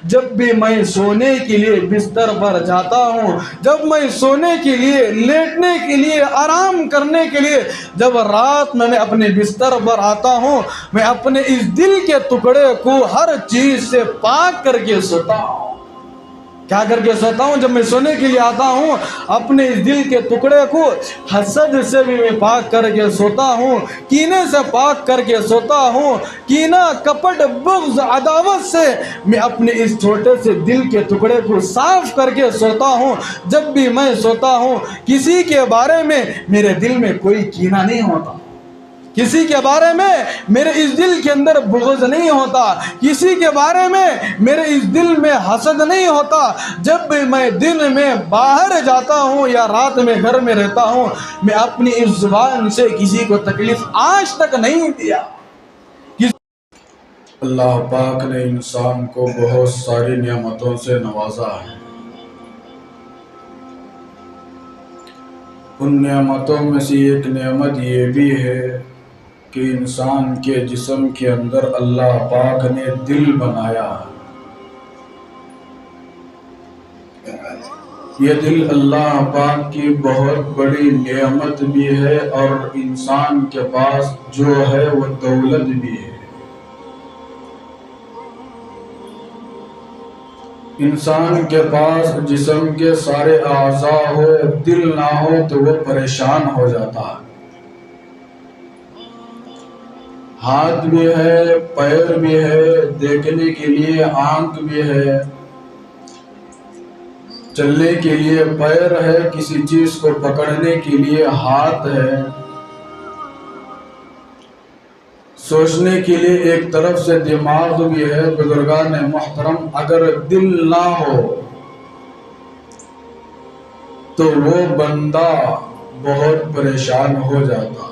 جب بھی میں سونے کے لیے بستر پر جاتا ہوں، جب میں سونے کے لیے، لیٹنے کے لیے، آرام کرنے کے لیے جب رات میں اپنے بستر پر آتا ہوں، میں اپنے اس دل کے ٹکڑے کو ہر چیز سے پاک کر کے سوتا ہوں۔ کیا کر کے سوتا ہوں؟ جب میں سونے کے لیے آتا ہوں، اپنے اس دل کے ٹکڑے کو حسد سے بھی میں پاک کر کے سوتا ہوں، کینے سے پاک کر کے سوتا ہوں، کینہ، کپٹ، بغض، عداوت سے میں اپنے اس چھوٹے سے دل کے ٹکڑے کو صاف کر کے سوتا ہوں۔ جب بھی میں سوتا ہوں، کسی کے بارے میں میرے دل میں کوئی کینہ نہیں ہوتا، کسی کے بارے میں میرے اس دل کے اندر بغض نہیں ہوتا، کسی کے بارے میں میرے اس دل میں حسد نہیں ہوتا۔ جب بھی میں دن میں باہر جاتا ہوں یا رات میں گھر میں رہتا ہوں، میں اپنی اس زبان سے کسی کو تکلیف آج تک نہیں دیا۔ اللہ پاک نے انسان کو بہت ساری نعمتوں سے نوازا ہے۔ ان نعمتوں میں سے ایک نعمت یہ بھی ہے کہ انسان کے جسم کے اندر اللہ پاک نے دل بنایا ہے۔ یہ دل اللہ پاک کی بہت بڑی نعمت بھی ہے، اور انسان کے پاس جو ہے وہ دولت بھی ہے۔ انسان کے پاس جسم کے سارے اعضاء ہو، دل نہ ہو تو وہ پریشان ہو جاتا ہے۔ ہاتھ بھی ہے، پیر بھی ہے، دیکھنے کے لیے آنکھ بھی ہے، چلنے کے لیے پیر ہے، کسی چیز کو پکڑنے کے لیے ہاتھ ہے، سوچنے کے لیے ایک طرف سے دماغ بھی ہے۔ بزرگان محترم، اگر دل نہ ہو تو وہ بندہ بہت پریشان ہو جاتا ہے۔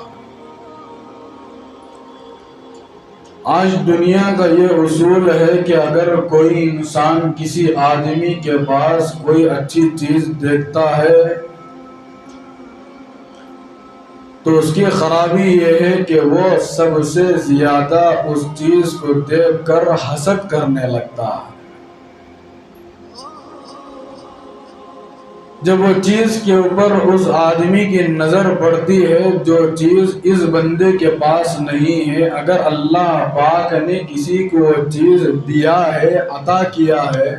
آج دنیا کا یہ اصول ہے کہ اگر کوئی انسان کسی آدمی کے پاس کوئی اچھی چیز دیکھتا ہے تو اس کی خرابی یہ ہے کہ وہ سب سے زیادہ اس چیز کو دیکھ کر حسد کرنے لگتا ہے۔ جب وہ چیز کے اوپر اس آدمی کی نظر پڑتی ہے جو چیز اس بندے کے پاس نہیں ہے، اگر اللہ پاک نے کسی کو وہ چیز دیا ہے، عطا کیا ہے،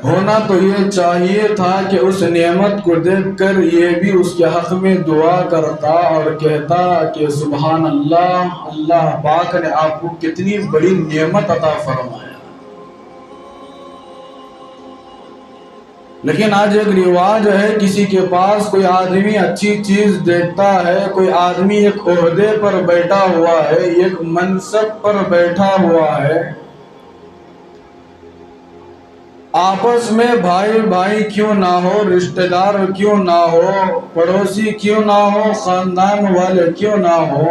ہونا تو یہ چاہیے تھا کہ اس نعمت کو دیکھ کر یہ بھی اس کے حق میں دعا کرتا اور کہتا کہ سبحان اللہ، اللہ پاک نے آپ کو کتنی بڑی نعمت عطا فرمایا۔ لیکن آج ایک رواج ہے، کسی کے پاس کوئی آدمی اچھی چیز دیکھتا ہے، کوئی آدمی ایک عہدے پر بیٹھا ہوا ہے، ایک منصب پر بیٹھا ہوا ہے، آپس میں بھائی بھائی کیوں نہ ہو، رشتہ دار کیوں نہ ہو، پڑوسی کیوں نہ ہو، خاندان والے کیوں نہ ہو،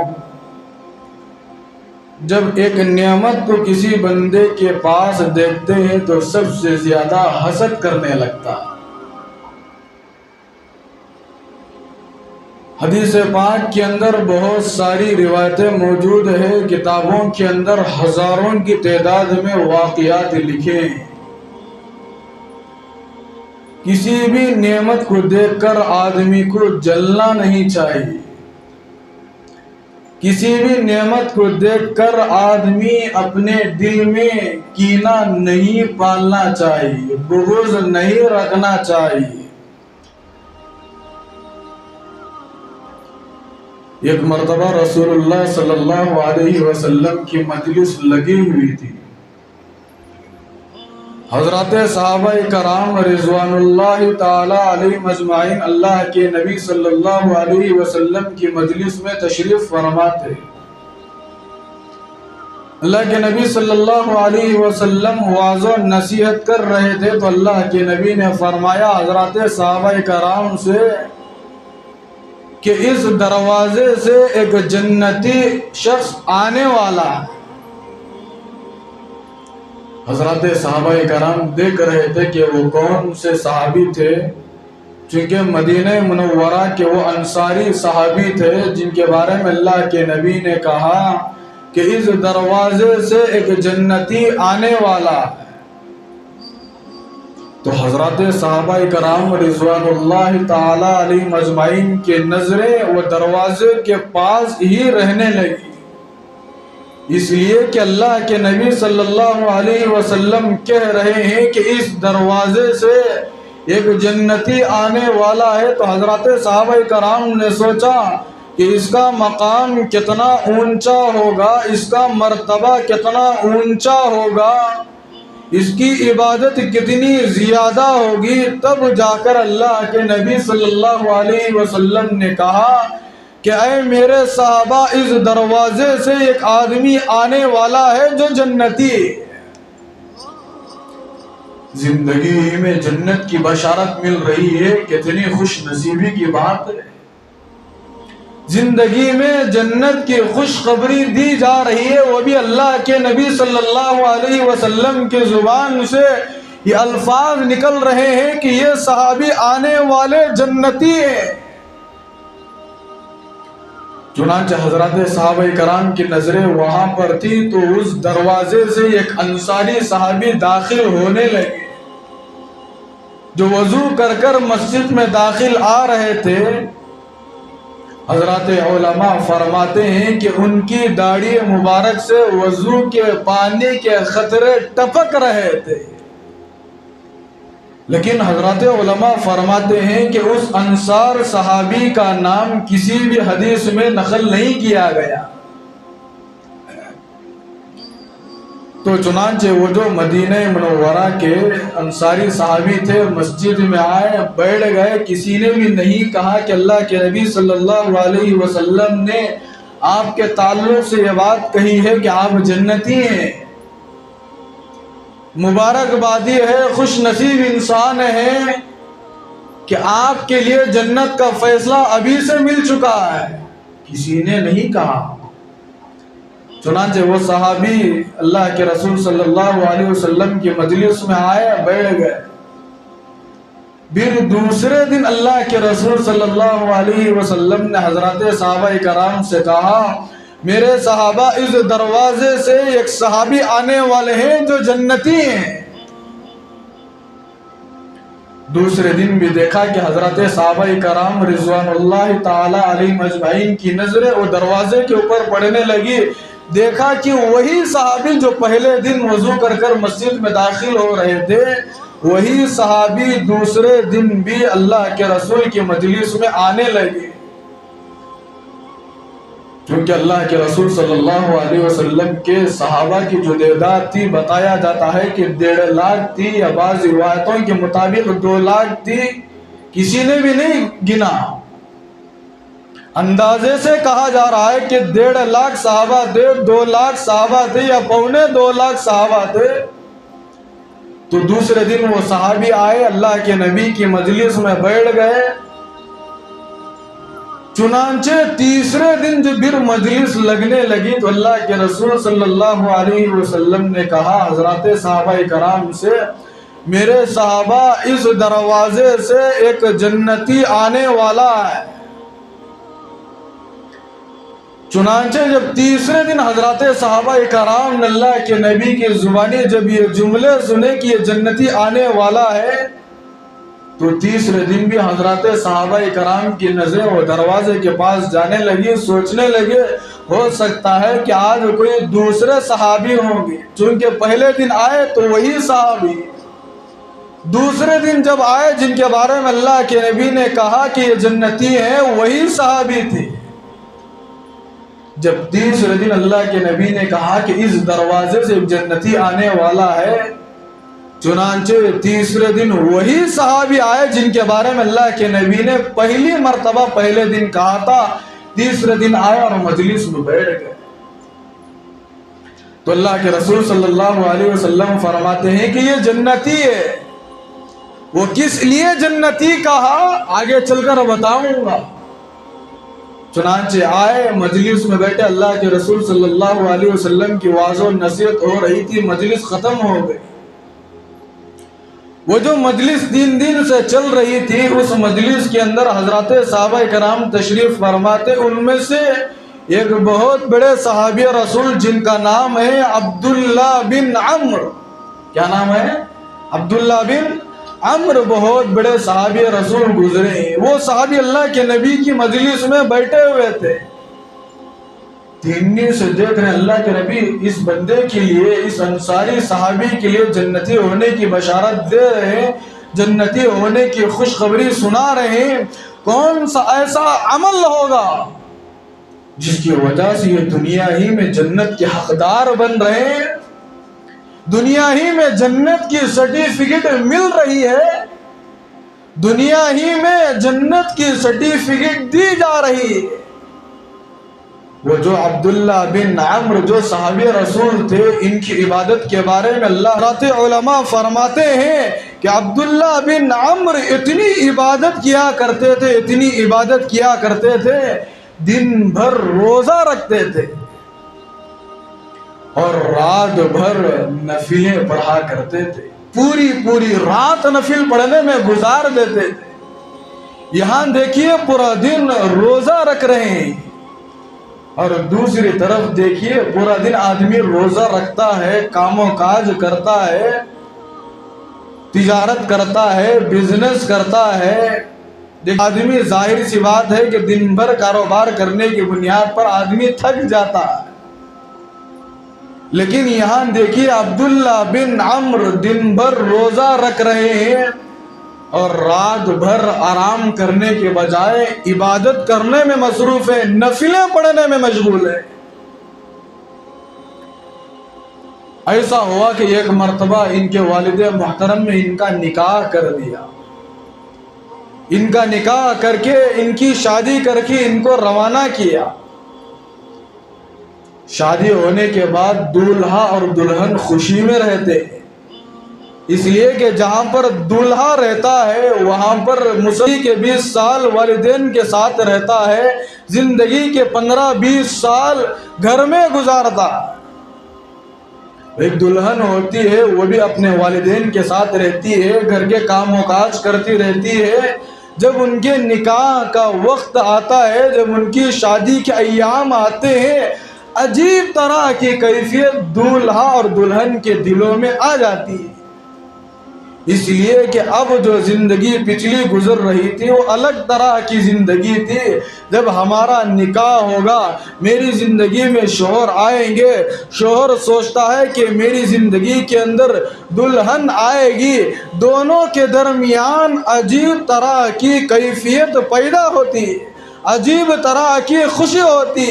جب ایک نعمت کو کسی بندے کے پاس دیکھتے ہیں تو سب سے زیادہ حسد کرنے لگتا ہے۔ حدیث پاک کے اندر بہت ساری روایتیں موجود ہیں، کتابوں کے اندر ہزاروں کی تعداد میں واقعات لکھے ہیں۔ کسی بھی نعمت کو دیکھ کر آدمی کو جلنا نہیں چاہیے، کسی بھی نعمت کو دیکھ کر آدمی اپنے دل میں کینہ نہیں پالنا چاہیے، بغض نہیں رکھنا چاہیے۔ ایک مرتبہ رسول اللہ صلی اللہ علیہ وسلم کی مجلس لگی ہوئی تھی، حضرات صحابہ کرام رضوان اللہ تعالی علیہم اجمعین اللہ کے نبی صلی اللہ علیہ وسلم کی مجلس میں تشریف فرما تھے۔ اللہ کے نبی صلی اللہ علیہ وسلم واعظ و نصیحت کر رہے تھے تو اللہ کے نبی نے فرمایا حضرات صحابہ کرام سے کہ اس دروازے سے ایک جنتی شخص آنے والا ہے۔ حضرات صحابہ کرام دیکھ رہے تھے کہ وہ کون سے صحابی تھے، چونکہ مدینہ منورہ کے وہ انصاری صحابی تھے جن کے بارے میں اللہ کے نبی نے کہا کہ اس دروازے سے ایک جنتی آنے والا ہے۔ تو حضرات صحابہ کرام رضوان اللہ تعالی علیہم اجمعین کی نظریں وہ دروازے کے پاس ہی رہنے لگی، اس لیے کہ اللہ کے نبی صلی اللہ علیہ وسلم کہہ رہے ہیں کہ اس دروازے سے ایک جنتی آنے والا ہے۔ تو حضرات صحابہ کرام نے سوچا کہ اس کا مقام کتنا اونچا ہوگا، اس کا مرتبہ کتنا اونچا ہوگا، اس کی عبادت کتنی زیادہ ہوگی۔ تب جا کر اللہ کے نبی صلی اللہ علیہ وسلم نے کہا کہ اے میرے صحابہ، اس دروازے سے ایک آدمی آنے والا ہے جو جنتی ہے۔ زندگی میں جنت کی بشارت مل رہی ہے، کتنی خوش نصیبی کی بات ہے۔ زندگی میں جنت کی خوشخبری دی جا رہی ہے، وہ بھی اللہ کے نبی صلی اللہ علیہ وسلم کی زبان سے یہ الفاظ نکل رہے ہیں کہ یہ صحابی آنے والے جنتی ہیں۔ چنانچہ حضرات صحابہ کرام کی نظریں وہاں پر تھی تو اس دروازے سے ایک انصاری صحابی داخل ہونے لگے، جو وضو کر کر مسجد میں داخل آ رہے تھے۔ حضرات علماء فرماتے ہیں کہ ان کی داڑھی مبارک سے وضو کے پانی کے قطرے ٹپک رہے تھے، لیکن حضرات علماء فرماتے ہیں کہ اس انصار صحابی کا نام کسی بھی حدیث میں نقل نہیں کیا گیا۔ تو چنانچہ وہ جو مدینہ منورہ کے انصاری صحابی تھے مسجد میں آئے، بیٹھ گئے، کسی نے بھی نہیں کہا کہ اللہ کے نبی صلی اللہ علیہ وسلم نے آپ کے تعلق سے یہ بات کہی ہے کہ آپ جنتی ہیں، مبارکبادی ہے، خوش نصیب انسان ہے کہ آپ کے لیے جنت کا فیصلہ ابھی سے مل چکا ہے، کسی نے نہیں کہا۔ چنانچہ وہ صحابی اللہ کے رسول صلی اللہ علیہ وسلم کی مجلس میں آئے، بیٹھ گئے۔ پھر دوسرے دن اللہ کے رسول صلی اللہ علیہ وسلم نے حضرات صحابہ کرام سے کہا میرے صحابہ، اس دروازے سے ایک صحابی آنے والے ہیں جو جنتی ہیں۔ دوسرے دن بھی دیکھا کہ حضرات صحابہ کرام رضوان اللہ تعالی علیہم اجمعین کی نظریں وہ دروازے کے اوپر پڑنے لگی۔ دیکھا کہ وہی صحابی جو پہلے دن وضو کر کر مسجد میں داخل ہو رہے تھے، وہی صحابی دوسرے دن بھی اللہ کے رسول کی مجلس میں آنے لگے۔ کیونکہ اللہ کے رسول صلی اللہ علیہ وسلم کے صحابہ کی جو تعداد تھی، بتایا جاتا ہے کہ 1.5 لاکھ تھی، یا بعض روایتوں کے مطابق 2 لاکھ تھی، کسی نے بھی نہیں گنا۔ اندازے سے کہا جا رہا ہے کہ 1.5 لاکھ صحابہ تھے، 2 لاکھ صحابہ تھے، یا 2.25 لاکھ صحابہ تھے۔ تو دوسرے دن وہ صحابی آئے، اللہ کے نبی کی مجلس میں بیٹھ گئے۔ چنانچہ تیسرے دن جب پھر مجلس لگنے لگی تو اللہ کے رسول صلی اللہ علیہ وسلم نے کہا حضرات صحابہ کرام سے، میرے صحابہ، اس دروازے سے ایک جنتی آنے والا ہے۔ چنانچہ جب تیسرے دن حضرات صحابہ کرام نے اللہ کے نبی کی زبانی جب یہ جملے سنے کہ یہ جنتی آنے والا ہے، تو تیسرے دن بھی حضرات صحابہ کرام کی نظریں وہ دروازے کے پاس جانے لگی، سوچنے لگے ہو سکتا ہے کہ آج کوئی دوسرے صحابی ہوں گے، چونکہ پہلے دن آئے تو وہی صحابی، دوسرے دن جب آئے جن کے بارے میں اللہ کے نبی نے کہا کہ یہ جنتی ہیں، وہی صحابی تھے۔ جب تیسرے دن اللہ کے نبی نے کہا کہ اس دروازے سے جنتی آنے والا ہے، چنانچہ تیسرے دن وہی صحابی آئے جن کے بارے میں اللہ کے نبی نے پہلی مرتبہ پہلے دن کہا تھا، تیسرے دن آئے اور مجلس میں بیٹھ گئے۔ تو اللہ کے رسول صلی اللہ علیہ وسلم فرماتے ہیں کہ یہ جنتی ہے۔ وہ کس لیے جنتی کہا آگے چل کر بتاؤں گا۔ چنانچہ آئے، مجلس میں بیٹھے، اللہ کے رسول صلی اللہ علیہ وسلم کی واعظ و نصیحت ہو رہی تھی، مجلس ختم ہو گئی۔ وہ جو مجلس 3 دن سے چل رہی تھی، اس مجلس کے اندر حضرات صحابہ کرام تشریف فرماتے، ان میں سے ایک بہت بڑے صحابی رسول جن کا نام ہے عبداللہ بن عمرو. کیا نام ہے؟ عبداللہ بن عمرو. بہت بڑے صحابی رسول گزرے. وہ صحابی اللہ کے نبی کی مجلس میں بیٹھے ہوئے تھے. تین سے دیکھ رہے اللہ کے نبی اس بندے کے لیے، اس انصاری صحابی کے لیے جنتی ہونے کی بشارت دے رہے ہیں، جنتی ہونے کی خوشخبری سنا رہے ہیں. کون سا ایسا عمل ہوگا جس کی وجہ سے یہ دنیا ہی میں جنت کے حقدار بن رہے ہیں، دنیا ہی میں جنت کی سرٹیفکیٹ مل رہی ہے، دنیا ہی میں جنت کی سرٹیفکیٹ دی جا رہی ہے. وہ جو عبداللہ بن عمرو جو صحابی رسول تھے، ان کی عبادت کے بارے میں اللہ علماء فرماتے ہیں کہ عبداللہ بن عمرو اتنی عبادت کیا کرتے تھے، اتنی عبادت کیا کرتے تھے، دن بھر روزہ رکھتے تھے اور رات بھر نفلیں پڑھا کرتے تھے. پوری رات نفل پڑھنے میں گزار دیتے تھے. یہاں دیکھیے پورا دن روزہ رکھ رہے ہیں، اور دوسری طرف دیکھیے پورا دن آدمی روزہ رکھتا ہے، کام و کاج کرتا ہے، تجارت کرتا ہے، بزنس کرتا ہے. آدمی ظاہر سی بات ہے کہ دن بھر کاروبار کرنے کی بنیاد پر آدمی تھک جاتا ہے. لیکن یہاں دیکھیے عبداللہ بن عمرو دن بھر روزہ رکھ رہے ہیں اور رات بھر آرام کرنے کے بجائے عبادت کرنے میں مصروف ہے، نفلیں پڑھنے میں مشغول ہے. ایسا ہوا کہ ایک مرتبہ ان کے والد محترم نے ان کا نکاح کر دیا. ان کا نکاح کر کے، ان کی شادی کر کے ان کو روانہ کیا. شادی ہونے کے بعد دولہا اور دلہن خوشی میں رہتے ہیں، اس لیے کہ جہاں پر دولہا رہتا ہے وہاں پر مسلمان کے 20 سال والدین کے ساتھ رہتا ہے، زندگی کے 15-20 سال گھر میں گزارتا. ایک دلہن ہوتی ہے وہ بھی اپنے والدین کے ساتھ رہتی ہے، گھر کے کام و کاج کرتی رہتی ہے. جب ان کے نکاح کا وقت آتا ہے، جب ان کی شادی کے ایام آتے ہیں، عجیب طرح کی کیفیت دولہا اور دلہن کے دلوں میں آ جاتی ہے. اس لیے کہ اب جو زندگی پچھلی گزر رہی تھی وہ الگ طرح کی زندگی تھی. جب ہمارا نکاح ہوگا، میری زندگی میں شوہر آئیں گے، شوہر سوچتا ہے کہ میری زندگی کے اندر دلہن آئے گی، دونوں کے درمیان عجیب طرح کی کیفیت پیدا ہوتی، عجیب طرح کی خوشی ہوتی.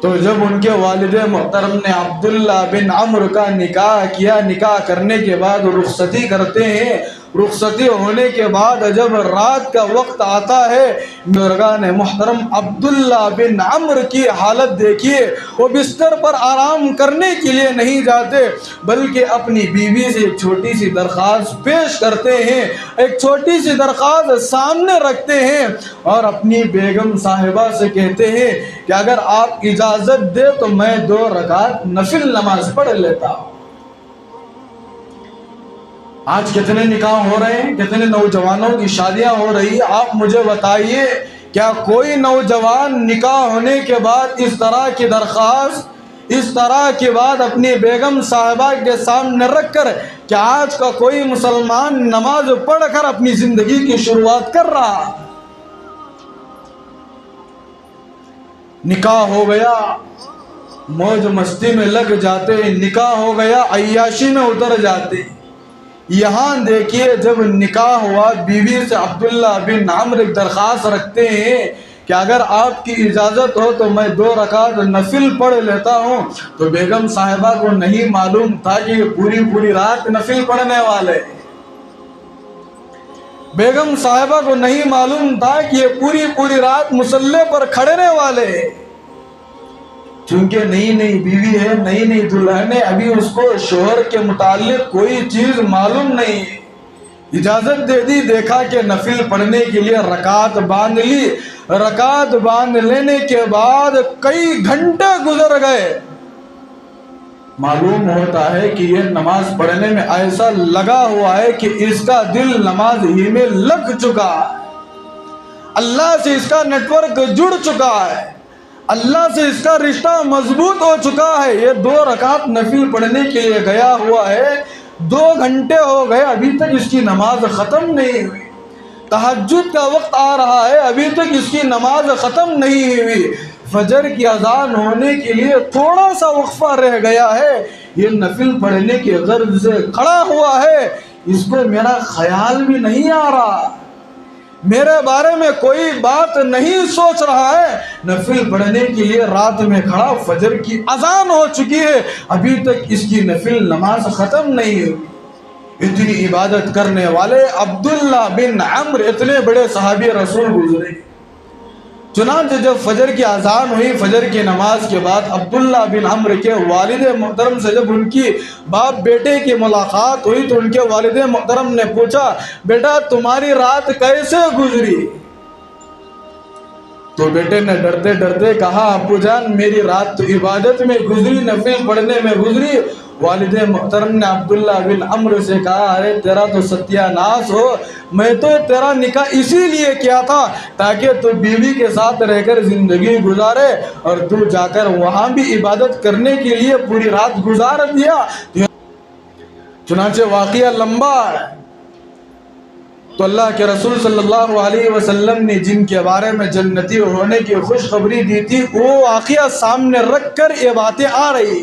تو جب ان کے والد محترم نے عبداللہ بن عمرو کا نکاح کیا، نکاح کرنے کے بعد رخصتی کرتے ہیں. رخصتی ہونے کے بعد جب رات کا وقت آتا ہے، بزرگان محترم عبداللہ بن عمرو کی حالت دیکھیے. وہ بستر پر آرام کرنے کے لیے نہیں جاتے بلکہ اپنی بیوی سے ایک چھوٹی سی درخواست پیش کرتے ہیں، ایک چھوٹی سی درخواست سامنے رکھتے ہیں اور اپنی بیگم صاحبہ سے کہتے ہیں کہ اگر آپ اجازت دے تو میں 2 رکعت نفل نماز پڑھ لیتا ہوں. آج کتنے نکاح ہو رہے ہیں، کتنے نوجوانوں کی شادیاں ہو رہی ہیں. آپ مجھے بتائیے کیا کوئی نوجوان نکاح ہونے کے بعد اس طرح کی درخواست، اس طرح کی بات اپنی بیگم صاحبہ کے سامنے رکھ کر، کیا آج کا کوئی مسلمان نماز پڑھ کر اپنی زندگی کی شروعات کر رہا؟ نکاح ہو گیا، موج مستی میں لگ جاتے، نکاح ہو گیا، عیاشی میں اتر جاتے. یہاں دیکھیے جب نکاح ہوا، بیوی سے عبداللہ بن عمرو ایک درخواست رکھتے ہیں کہ اگر آپ کی اجازت ہو تو میں 2 رکعت نفل پڑھ لیتا ہوں. تو بیگم صاحبہ کو نہیں معلوم تھا کہ یہ پوری رات نفل پڑھنے والے. بیگم صاحبہ کو نہیں معلوم تھا کہ یہ پوری رات مصلی پر کھڑنے والے. چونکہ نئی بیوی ہے، نئی دلہن ہے، ابھی اس کو شوہر کے متعلق کوئی چیز معلوم نہیں. اجازت دے دی، دیکھا کہ نفل پڑھنے کے لیے رکعت باندھ لی. رکعت باندھ لینے کے بعد کئی گھنٹے گزر گئے. معلوم ہوتا ہے کہ یہ نماز پڑھنے میں ایسا لگا ہوا ہے کہ اس کا دل نماز ہی میں لگ چکا ہے. اللہ سے اس کا نیٹ ورک جڑ چکا ہے، اللہ سے اس کا رشتہ مضبوط ہو چکا ہے، یہ 2 رکعت نفل پڑھنے کے لیے گیا ہوا ہے، 2 گھنٹے ہو گئے ابھی تک اس کی نماز ختم نہیں ہوئی، تہجد کا وقت آ رہا ہے ابھی تک اس کی نماز ختم نہیں ہوئی، فجر کی اذان ہونے کے لیے تھوڑا سا وقفہ رہ گیا ہے، یہ نفل پڑھنے کی غرض سے کھڑا ہوا ہے، اس کو میرا خیال بھی نہیں آ رہا، میرے بارے میں کوئی بات نہیں سوچ رہا ہے، نفل پڑھنے کے لیے رات میں کھڑا، فجر کی اذان ہو چکی ہے، ابھی تک اس کی نفل نماز ختم نہیں ہوئی۔ اتنی عبادت کرنے والے عبداللہ بن عمرو اتنے بڑے صحابی رسول گزرے، چنانچہ جب فجر کی اذان ہوئی، فجر کی نماز کے بعد عبداللہ بن عمرو کے والد محترم سے جب ان کی باپ بیٹے کی ملاقات ہوئی تو ان کے والد محترم نے پوچھا، بیٹا تمہاری رات کیسے گزری؟ تو بیٹے نے ڈرتے ڈرتے کہا، ابو جان میری رات تو عبادت میں گزری، نفل پڑھنے میں گزری۔ والد محترم نے عبداللہ بن عمرو سے کہا، ارے تیرا تو ستیہ ناس ہو، میں تو تیرا نکاح اسی لیے کیا تھا تاکہ تو بیوی کے ساتھ رہ کر زندگی گزارے، اور تو جا کر وہاں بھی عبادت کرنے کے لیے پوری رات گزار دیا۔ چنانچہ واقعہ لمبا ہے، تو اللہ کے رسول صلی اللہ علیہ وسلم نے جن کے بارے میں جنتی ہونے کی خوشخبری دی تھی وہ واقعہ سامنے رکھ کر یہ باتیں آ رہی۔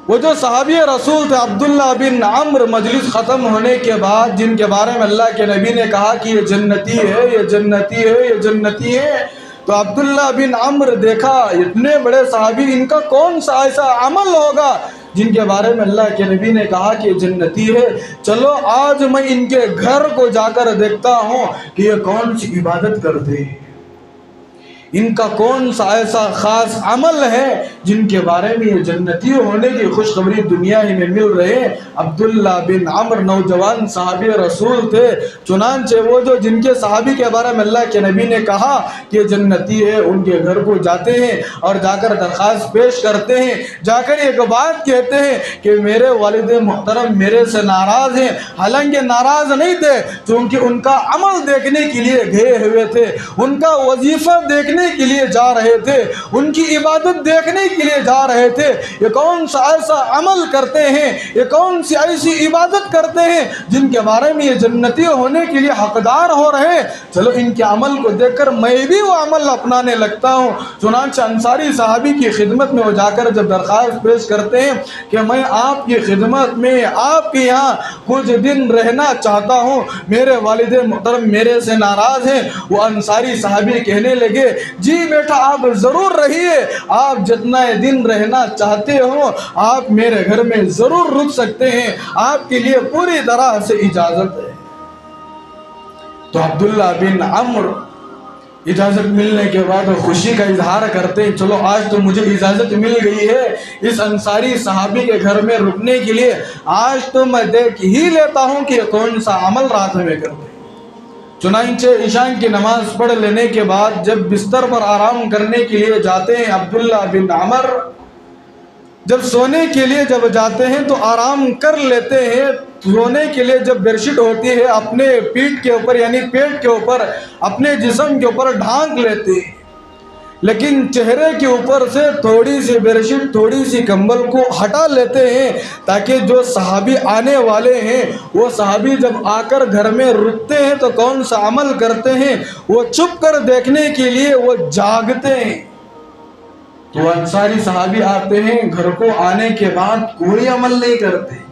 وہ جو صحابی رسول تھے عبداللہ بن عمرو، مجلس ختم ہونے کے بعد جن کے بارے میں اللہ کے نبی نے کہا کہ یہ جنتی ہے، یہ جنتی ہے، یہ جنتی ہے، تو عبداللہ بن عمرو دیکھا اتنے بڑے صحابی، ان کا کون سا ایسا عمل ہوگا جن کے بارے میں اللہ کے نبی نے کہا کہ جنتی ہے، چلو آج میں ان کے گھر کو جا کر دیکھتا ہوں کہ یہ کون سی عبادت کرتے ہیں، ان کا کون سا ایسا خاص عمل ہے جن کے بارے میں یہ جنتی ہونے کی خوشخبری دنیا ہی میں مل رہے ہیں۔ عبداللہ بن عمرو نوجوان صحابی رسول تھے، چنانچہ وہ جو جن کے صحابی کے بارے میں اللہ کے نبی نے کہا کہ جنتی ہے، ان کے گھر کو جاتے ہیں اور جا کر درخواست پیش کرتے ہیں، جا کر ایک بات کہتے ہیں کہ میرے والد محترم میرے سے ناراض ہیں، حالانکہ ناراض نہیں تھے چونکہ ان کا عمل دیکھنے کے لیے گئے ہوئے تھے، ان کا وظیفہ دیکھنے کے لیے جا رہے تھے، ان کی عبادت دیکھنے کے لیے جا رہے تھے، یہ کون سا ایسا عمل کرتے ہیں، یہ کون سی ایسی عبادت کرتے ہیں جن کے بارے میں یہ جنتی ہونے کے لیے حقدار ہو رہے ہیں، چلو ان کے عمل کو دیکھ کر میں بھی وہ عمل اپنانے لگتا ہوں۔ چنانچہ انصاری صحابی کی خدمت میں وہ جا کر جب درخواست پیش کرتے ہیں کہ میں آپ کی خدمت میں آپ کے یہاں کچھ دن رہنا چاہتا ہوں، میرے والد محترم میرے سے ناراض ہیں، وہ انصاری صحابی کہنے لگے، جی بیٹا آپ ضرور رہیے، آپ جتنا دن رہنا چاہتے ہو آپ میرے گھر میں ضرور رک سکتے ہیں، آپ کے لیے پوری طرح سے اجازت ہے۔ تو عبداللہ بن عمرو اجازت ملنے کے بعد خوشی کا اظہار کرتے ہیں، چلو آج تو مجھے اجازت مل گئی ہے اس انصاری صحابی کے گھر میں رکنے کے لیے، آج تو میں دیکھ ہی لیتا ہوں کہ کون سا عمل رات میں کرتے ہیں۔ چنانچہ عشاء کی نماز پڑھ لینے کے بعد جب بستر پر آرام کرنے کے لیے جاتے ہیں عبداللہ بن عمرو، جب سونے کے لیے جب جاتے ہیں تو آرام کر لیتے ہیں، سونے کے لیے جب بیڈ شیٹ ہوتی ہے اپنے پیٹھ کے اوپر یعنی پیٹ کے اوپر اپنے جسم کے اوپر ڈھانک لیتے ہیں، لیکن چہرے کے اوپر سے تھوڑی سی بیڈ شیٹ تھوڑی سی کمبل کو ہٹا لیتے ہیں تاکہ جو صحابی آنے والے ہیں وہ صحابی جب آ کر گھر میں رکتے ہیں تو کون سا عمل کرتے ہیں وہ چھپ کر دیکھنے کے لیے وہ جاگتے ہیں۔ تو انصاری صحابی آتے ہیں، گھر کو آنے کے بعد کوئی عمل نہیں کرتے،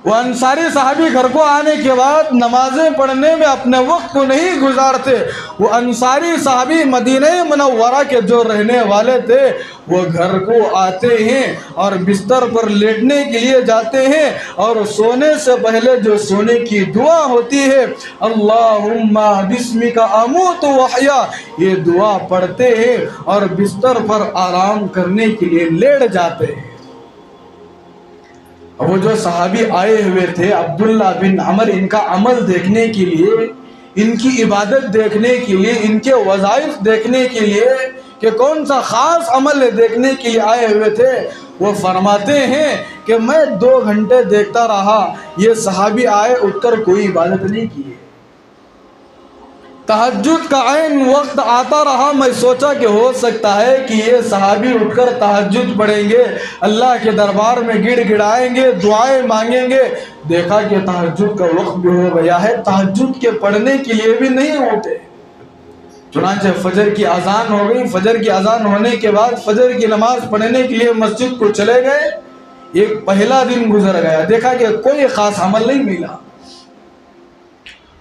وہ انصاری صحابی گھر کو آنے کے بعد نمازیں پڑھنے میں اپنے وقت کو نہیں گزارتے، وہ انصاری صحابی مدینہ منورہ کے جو رہنے والے تھے وہ گھر کو آتے ہیں اور بستر پر لیٹنے کے لیے جاتے ہیں اور سونے سے پہلے جو سونے کی دعا ہوتی ہے اللہم بسمک اموت واحیا، یہ دعا پڑھتے ہیں اور بستر پر آرام کرنے کے لیے لیٹ جاتے ہیں۔ وہ جو صحابی آئے ہوئے تھے عبداللہ بن عمرو، ان کا عمل دیکھنے کے لیے، ان کی عبادت دیکھنے کے لیے، ان کے وظائف دیکھنے کے لیے کہ کون سا خاص عمل ہے دیکھنے کے لیے آئے ہوئے تھے، وہ فرماتے ہیں کہ میں 2 گھنٹے دیکھتا رہا، یہ صحابی آئے اٹھ کر کوئی عبادت نہیں کی، تہجد کا عین وقت آتا رہا، میں سوچا کہ ہو سکتا ہے کہ یہ صحابی اٹھ کر تہجد پڑھیں گے، اللہ کے دربار میں گڑ گڑائیں گے، دعائیں مانگیں گے۔ دیکھا کہ تہجد کا وقت بھی ہو گیا ہے، تہجد کے پڑھنے کے لیے بھی نہیں ہوتے۔ چنانچہ فجر کی اذان ہو گئی، فجر کی اذان ہونے کے بعد فجر کی نماز پڑھنے کے لیے مسجد کو چلے گئے۔ ایک پہلا دن گزر گیا، دیکھا کہ کوئی خاص عمل نہیں ملا۔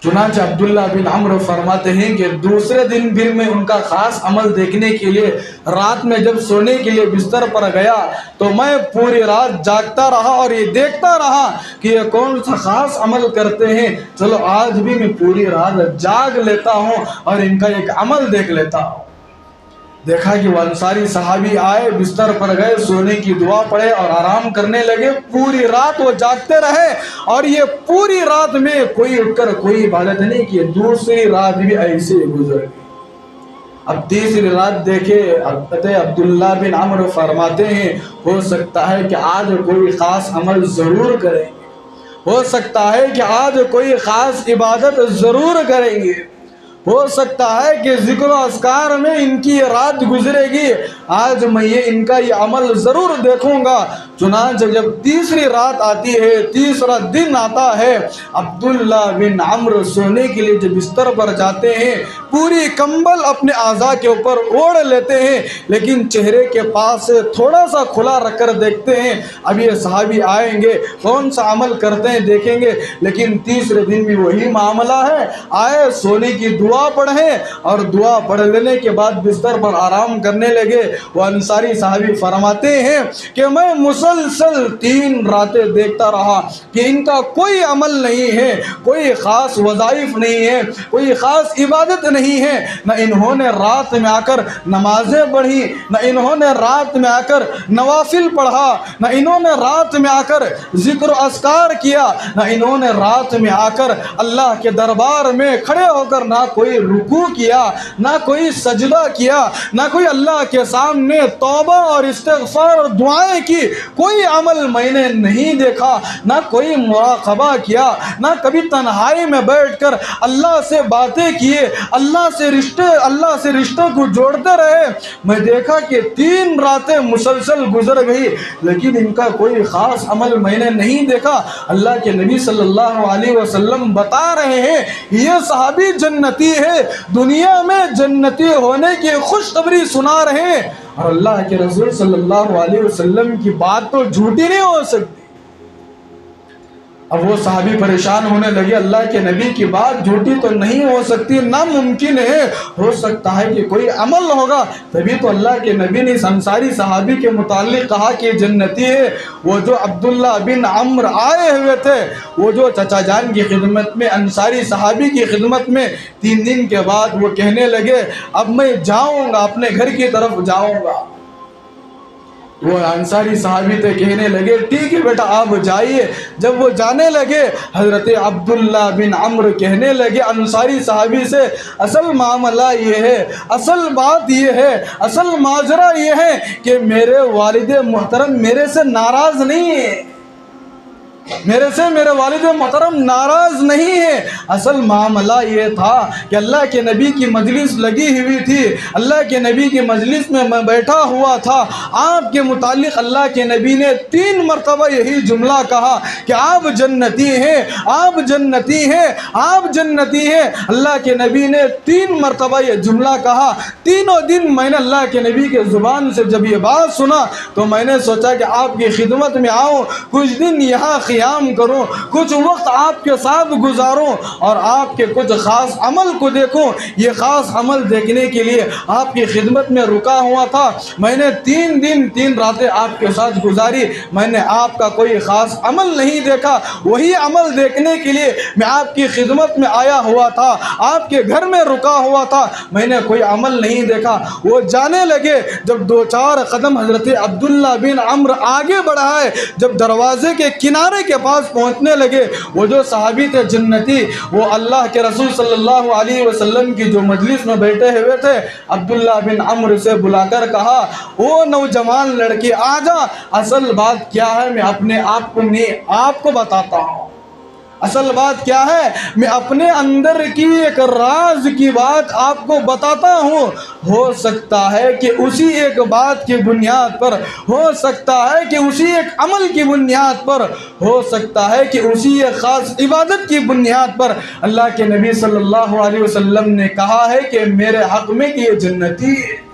چنانچہ عبداللہ بن عمرو فرماتے ہیں کہ دوسرے دن پھر میں ان کا خاص عمل دیکھنے کے لیے رات میں جب سونے کے لیے بستر پر گیا تو میں پوری رات جاگتا رہا اور یہ دیکھتا رہا کہ یہ کون سا خاص عمل کرتے ہیں، چلو آج بھی میں پوری رات جاگ لیتا ہوں اور ان کا ایک عمل دیکھ لیتا ہوں۔ دیکھا کہ وہ انصاری صحابی آئے، بستر پر گئے، سونے کی دعا پڑھے اور آرام کرنے لگے۔ پوری رات وہ جاگتے رہے اور یہ پوری رات میں کوئی اٹھ کر کوئی عبادت نہیں کی۔ دوسری رات بھی ایسے گزر گئی۔ اب تیسری رات دیکھے عبداللہ بن عمرو فرماتے ہیں ہو سکتا ہے کہ آج کوئی خاص عمل ضرور کریں گے، ہو سکتا ہے کہ آج کوئی خاص عبادت ضرور کریں گے، ہو سکتا ہے کہ ذکر و اذکار میں ان کی یہ رات گزرے گی، آج میں ان کا یہ عمل ضرور دیکھوں گا۔ چنانچہ جب تیسری رات آتی ہے، تیسرا دن آتا ہے، عبداللہ بن عمرو سونے کے لیے جب بستر پر جاتے ہیں پوری کمبل اپنے اعضاء کے اوپر اوڑھ لیتے ہیں، لیکن چہرے کے پاس سے تھوڑا سا کھلا رکھ کر دیکھتے ہیں اب یہ صحابی آئیں گے، کون سا عمل کرتے ہیں دیکھیں گے۔ لیکن تیسرے دن بھی وہی معاملہ ہے، آئے سونے کی دعا پڑھیں اور دعا پڑھ لینے کے بعد بستر پر آرام کرنے لگے۔ وہ انصاری صحابی فرماتے ہیں کہ میں مسلسل 3 راتیں دیکھتا رہا کہ ان کا کوئی عمل نہیں ہے، کوئی خاص وظائف نہیں ہے، کوئی خاص عبادت نہیں ہے، نہ انہوں نے رات میں آ کر نمازیں پڑھی، نہ انہوں نے رات میں آ کر نوافل پڑھا، نہ انہوں نے رات میں آ کر ذکر و اذکار کیا، نہ انہوں نے رات میں آ کر اللہ کے دربار میں کھڑے ہو کر نہ کوئی رکوع کیا، نہ کوئی سجدہ کیا، نہ کوئی اللہ کے سامنے توبہ اور استغفار اور دعائیں کی۔ کوئی عمل میں نے نہیں دیکھا، نہ کوئی مراقبہ کیا، نہ کبھی تنہائی میں بیٹھ کر اللہ سے باتیں کیے، اللہ سے رشتے کو جوڑتے رہے۔ میں دیکھا کہ 3 راتیں مسلسل گزر گئی لیکن ان کا کوئی خاص عمل میں نے نہیں دیکھا۔ اللہ کے نبی صلی اللہ علیہ وسلم بتا رہے ہیں یہ صحابی جنتی ہے، دنیا میں جنتی ہونے کی خوشخبری سنا رہے ہیں، اور اللہ کے رسول صلی اللہ علیہ وسلم کی بات تو جھوٹی نہیں ہو سکتی۔ اب وہ صحابی پریشان ہونے لگے، اللہ کے نبی کی بات جھوٹی تو نہیں ہو سکتی، ناممکن ہے، ہو سکتا ہے کہ کوئی عمل ہوگا۔ تبھی تو اللہ کے نبی نے اس انصاری صحابی کے متعلق کہا کہ جنتی ہے۔ وہ جو عبداللہ بن عمرو آئے ہوئے تھے، وہ جو چچا جان کی خدمت میں، انصاری صحابی کی خدمت میں، 3 دن کے بعد وہ کہنے لگے اب میں جاؤں گا، اپنے گھر کی طرف جاؤں گا۔ وہ انصاری صحابی تھے، کہنے لگے ٹھیک ہے بیٹا آپ جائیے۔ جب وہ جانے لگے حضرت عبداللہ بن عمرو کہنے لگے انصاری صحابی سے اصل معاملہ یہ ہے، اصل بات یہ ہے، اصل ماجرا یہ ہے کہ میرے والد محترم میرے سے ناراض نہیں ہیں، میرے والد محترم ناراض نہیں ہیں۔ اصل معاملہ یہ تھا کہ اللہ کے نبی کی مجلس لگی ہوئی تھی، اللہ کے نبی کی مجلس میں میں بیٹھا ہوا تھا، آپ کے متعلق اللہ کے نبی نے 3 مرتبہ یہی جملہ کہا کہ آپ جنتی ہیں، آپ جنتی ہیں، آپ جنتی ہیں۔ اللہ کے نبی نے 3 مرتبہ یہ جملہ کہا۔ تینوں دن میں نے اللہ کے نبی کے زبان سے جب یہ بات سنا تو میں نے سوچا کہ آپ کی خدمت میں آؤں، کچھ دن یہاں قیام کروں، کچھ وقت آپ کے ساتھ گزاروں اور آپ کے کچھ خاص عمل کو دیکھوں۔ یہ خاص عمل دیکھنے کے لیے آپ کی خدمت میں رکا ہوا تھا۔ میں نے 3 دن 3 راتیں آپ کے ساتھ گزاری، میں نے آپ کا کوئی خاص عمل نہیں دیکھا۔ وہی عمل دیکھنے کے لیے میں آپ کی خدمت میں آیا ہوا تھا، آپ کے گھر میں رکا ہوا تھا، میں نے کوئی عمل نہیں دیکھا۔ وہ جانے لگے، جب 2-4 قدم حضرت عبداللہ بن عمرو آگے بڑھائے، جب دروازے کے کنارے کے پاس پہنچنے لگے، وہ جو صحابی تھے جنتی، وہ اللہ کے رسول صلی اللہ علیہ وسلم کی جو مجلس میں بیٹھے ہوئے تھے، عبداللہ بن عمرو سے بلا کر کہا او نوجوان لڑکی آ جا، اصل بات کیا ہے میں اپنے آپ کو بتاتا ہوں۔ اصل بات کیا ہے، میں اپنے اندر کی ایک راز کی بات آپ کو بتاتا ہوں، ہو سکتا ہے کہ اسی ایک بات کی بنیاد پر، ہو سکتا ہے کہ اسی ایک عمل کی بنیاد پر، ہو سکتا ہے کہ اسی ایک خاص عبادت کی بنیاد پر اللہ کے نبی صلی اللہ علیہ وسلم نے کہا ہے کہ میرے حق میں کہ یہ جنتی ہے۔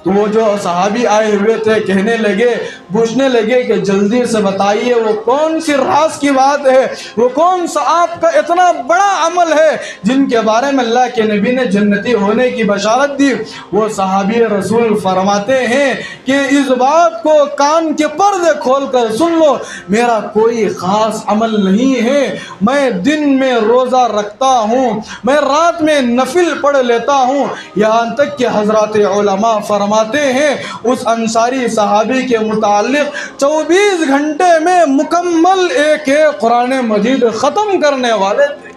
تو وہ جو صحابی آئے ہوئے تھے کہنے لگے، پوچھنے لگے کہ جلدی سے بتائیے وہ کون سی راز کی بات ہے، وہ کون سا آپ کا اتنا بڑا عمل ہے جن کے بارے میں اللہ کے نبی نے جنتی ہونے کی بشارت دی۔ وہ صحابی رسول فرماتے ہیں کہ اس بات کو کان کے پردے کھول کر سن لو، میرا کوئی خاص عمل نہیں ہے، میں دن میں روزہ رکھتا ہوں، میں رات میں نفل پڑھ لیتا ہوں، یہاں تک کہ حضرات علماء فرماتے ہیں اس انصاری صحابی کے متعلق 24 گھنٹے میں مکمل ایک قرآن مجید ختم کرنے والے تھے۔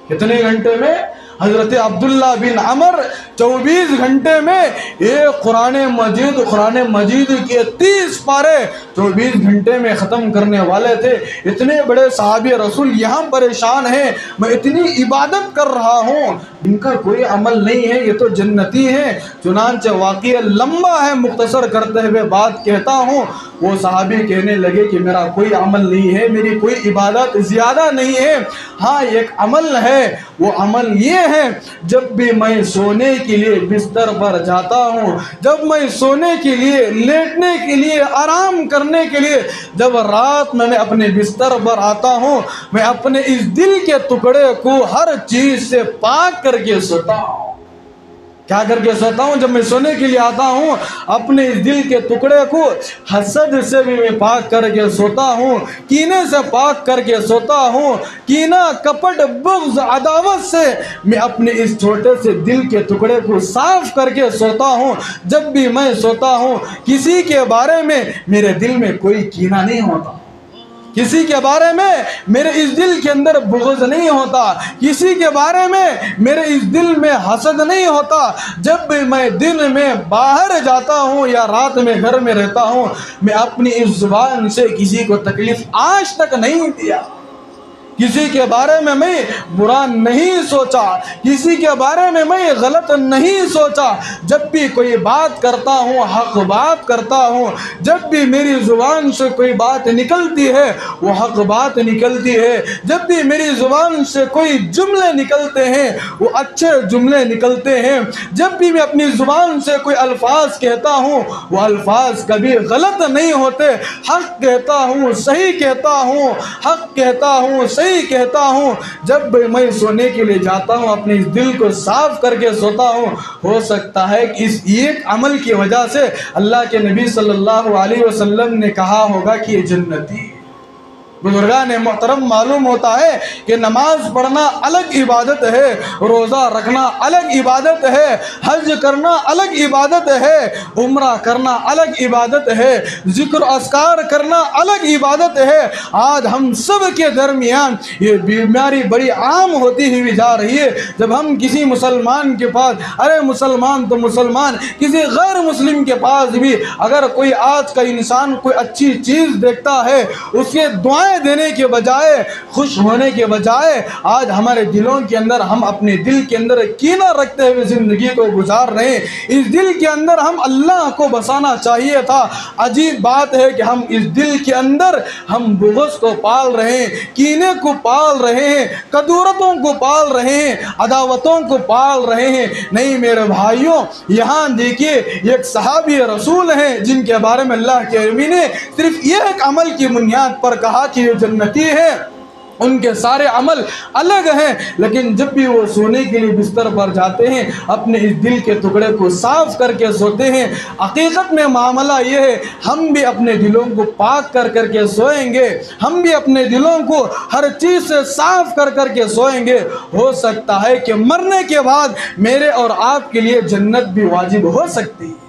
کتنے گھنٹے میں؟ حضرت عبداللہ بن عمر 24 گھنٹے میں ایک قرآن مجید کے 30 پارے 24 گھنٹے میں ختم کرنے والے تھے۔ اتنے بڑے صحابی رسول یہاں پریشان ہیں، میں اتنی عبادت کر رہا ہوں، ان کا کوئی عمل نہیں ہے، یہ تو جنتی ہے۔ چنانچہ واقعہ لمبا ہے، مختصر کرتے ہوئے بات کہتا ہوں۔ وہ صحابی کہنے لگے کہ میرا کوئی عمل نہیں ہے، میری کوئی عبادت زیادہ نہیں ہے، ہاں ایک عمل ہے، وہ عمل یہ ہے جب بھی میں سونے کے لیے بستر پر جاتا ہوں، جب میں سونے کے لیے، لیٹنے کے لیے، آرام کرنے کے لیے، جب رات میں اپنے بستر پر آتا ہوں، میں اپنے اس دل کے ٹکڑے کو ہر چیز سے پاک کر کے سوتا ہوں۔ کیا کر کے سوتا ہوں؟ جب میں سونے کے لیے آتا ہوں اپنے اس دل کے ٹکڑے کو حسد سے بھی میں پاک کر کے سوتا ہوں، کینے سے پاک کر کے سوتا ہوں، کینہ، کپٹ، بغض، عداوت سے میں اپنے اس چھوٹے سے دل کے ٹکڑے کو صاف کر کے سوتا ہوں۔ جب بھی میں سوتا ہوں کسی کے بارے میں میرے دل میں کوئی کینہ نہیں ہوتا، کسی کے بارے میں میرے اس دل کے اندر بغض نہیں ہوتا، کسی کے بارے میں میرے اس دل میں حسد نہیں ہوتا۔ جب بھی میں دن میں باہر جاتا ہوں یا رات میں گھر میں رہتا ہوں، میں اپنی اس زبان سے کسی کو تکلیف آج تک نہیں دیا، کسی کے بارے میں میں برا نہیں سوچا، کسی کے بارے میں میں غلط نہیں سوچا۔ جب بھی کوئی بات کرتا ہوں حق بات کرتا ہوں، جب بھی میری زبان سے کوئی بات نکلتی ہے وہ حق بات نکلتی ہے، جب بھی میری زبان سے کوئی جملے نکلتے ہیں وہ اچھے جملے نکلتے ہیں، جب بھی میں اپنی زبان سے کوئی الفاظ کہتا ہوں وہ الفاظ کبھی غلط نہیں ہوتے، حق کہتا ہوں، صحیح کہتا ہوں، حق کہتا ہوں، صحیح کہتا ہوں۔ جب میں سونے کے لیے جاتا ہوں اپنے اس دل کو صاف کر کے سوتا ہوں، ہو سکتا ہے کہ اس ایک عمل کی وجہ سے اللہ کے نبی صلی اللہ علیہ وسلم نے کہا ہوگا کہ یہ جنتی ہے۔ بزرگان محترم، معلوم ہوتا ہے کہ نماز پڑھنا الگ عبادت ہے، روزہ رکھنا الگ عبادت ہے، حج کرنا الگ عبادت ہے، عمرہ کرنا الگ عبادت ہے، ذکر اذکار کرنا الگ عبادت ہے۔ آج ہم سب کے درمیان یہ بیماری بڑی عام ہوتی ہوئی جا رہی ہے۔ جب ہم کسی مسلمان کے پاس، ارے مسلمان تو مسلمان، کسی غیر مسلم کے پاس بھی اگر کوئی آج کا انسان کوئی اچھی چیز دیکھتا ہے، اس کے دعائیں دینے کے بجائے، خوش ہونے کے بجائے، آج ہمارے دلوں کے اندر، ہم اپنے دل کے اندر کینہ رکھتے ہوئے زندگی کو گزار رہے ہیں۔ اس دل کے اندر ہم اللہ کو بسانا چاہیے تھا۔ عجیب بات ہے کہ ہم اس دل کے اندر ہم بغض کو پال رہے ہیں، کینے کو پال رہے ہیں، کدورتوں کو پال رہے ہیں، عداوتوں کو پال رہے ہیں۔ نہیں میرے بھائیوں، یہاں دیکھیے ایک صحابی رسول ہیں جن کے بارے میں اللہ کے نبی نے صرف ایک عمل کی بنیاد پر کہا کہ یہ جنتی ہے۔ ان کے سارے عمل الگ ہیں، لیکن جب بھی وہ سونے کے لیے بستر پر جاتے ہیں اپنے اس دل کے ٹکڑے کو صاف کر کے سوتے ہیں۔ حقیقت میں معاملہ یہ ہے، ہم بھی اپنے دلوں کو پاک کر کر کے سوئیں گے، ہم بھی اپنے دلوں کو ہر چیز سے صاف کر کر کے سوئیں گے۔ ہو سکتا ہے کہ مرنے کے بعد میرے اور آپ کے لیے جنت بھی واجب ہو سکتی ہے۔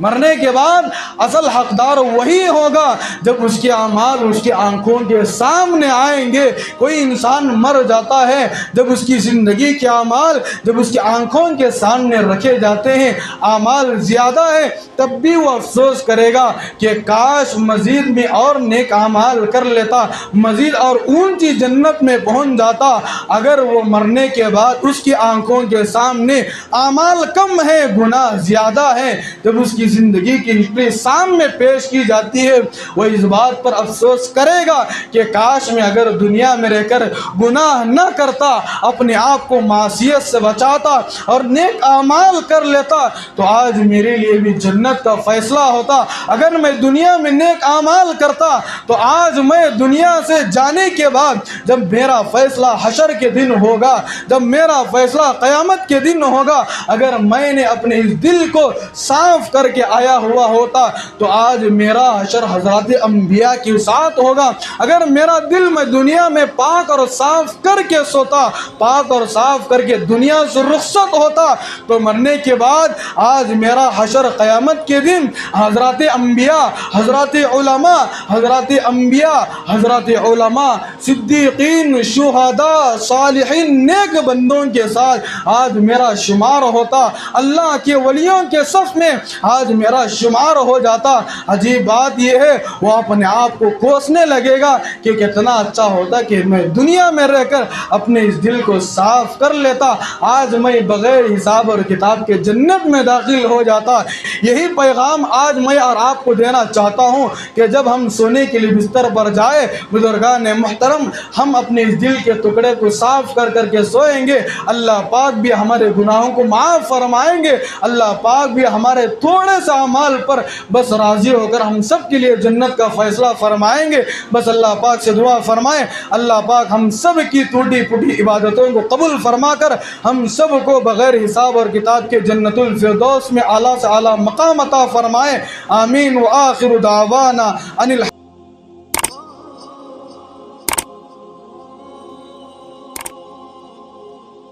مرنے کے بعد اصل حقدار وہی ہوگا جب اس کے اعمال اس کی آنکھوں کے سامنے آئیں گے۔ کوئی انسان مر جاتا ہے جب اس کی زندگی کے اعمال جب اس کی آنکھوں کے سامنے رکھے جاتے ہیں، اعمال زیادہ ہے، تب بھی وہ افسوس کرے گا کہ کاش مزید میں اور نیک اعمال کر لیتا، مزید اور اونچی جنت میں پہنچ جاتا۔ اگر وہ مرنے کے بعد اس کی آنکھوں کے سامنے اعمال کم ہے، گناہ زیادہ ہے، جب اس کی زندگی کی ہسٹری سامنے پیش کی جاتی ہے، وہ اس بات پر افسوس کرے گا کہ کاش میں اگر دنیا میں رہ کر گناہ نہ کرتا، اپنے آپ کو معصیت سے بچاتا اور نیک اعمال کر لیتا تو آج میرے لیے بھی جنت کا فیصلہ ہوتا۔ اگر میں دنیا میں نیک اعمال کرتا تو آج میں دنیا سے جانے کے بعد جب میرا فیصلہ حشر کے دن ہوگا، جب میرا فیصلہ قیامت کے دن ہوگا، اگر میں نے اپنے اس دل کو صاف کر کے آیا ہوا ہوتا تو آج میرا حشر حضرات انبیاء کے ساتھ ہوگا۔ اگر میرا دل میں دنیا میں پاک اور صاف کر کے سوتا، پاک اور صاف کر کے دنیا سے رخصت ہوتا تو مرنے کے بعد آج میرا حشر قیامت کے دن حضرات انبیاء، حضرات علماء، حضرات انبیاء، حضرات علماء، صدیقین، شہداء، صالحین، نیک بندوں کے ساتھ آج میرا شمار ہوتا، اللہ کے ولیوں کے صف میں آج میرا شمار ہو جاتا۔ عجیب بات یہ ہے، وہ اپنے آپ کو کوسنے لگے گا کہ کتنا اچھا ہوتا کہ میں دنیا میں رہ کر اپنے اس دل کو صاف کر لیتا، آج میں بغیر حساب اور کتاب کے جنت میں داخل ہو جاتا۔ یہی پیغام آج میں اور آپ کو دینا چاہتا ہوں کہ جب ہم سونے کے لیے بستر پر جائے، بزرگان محترم، ہم اپنے اس دل کے ٹکڑے کو صاف کر کر کے سوئیں گے، اللہ پاک بھی ہمارے گناہوں کو معاف فرمائیں گے، اللہ پاک بھی ہمارے تھوڑے سے اعمال پر بس راضی ہو کر ہم سب کے لیے جنت کا فیصلہ فرمائیں گے۔ بس اللہ پاک سے دعا فرمائیں، اللہ پاک ہم سب کی ٹوٹی پھوٹی عبادتوں کو قبول فرما کر ہم سب کو بغیر حساب اور کتاب کے جنت الفردوس میں اعلیٰ سے اعلیٰ مقام عطا فرمائے۔ آمین۔ وآخر دعوانا ان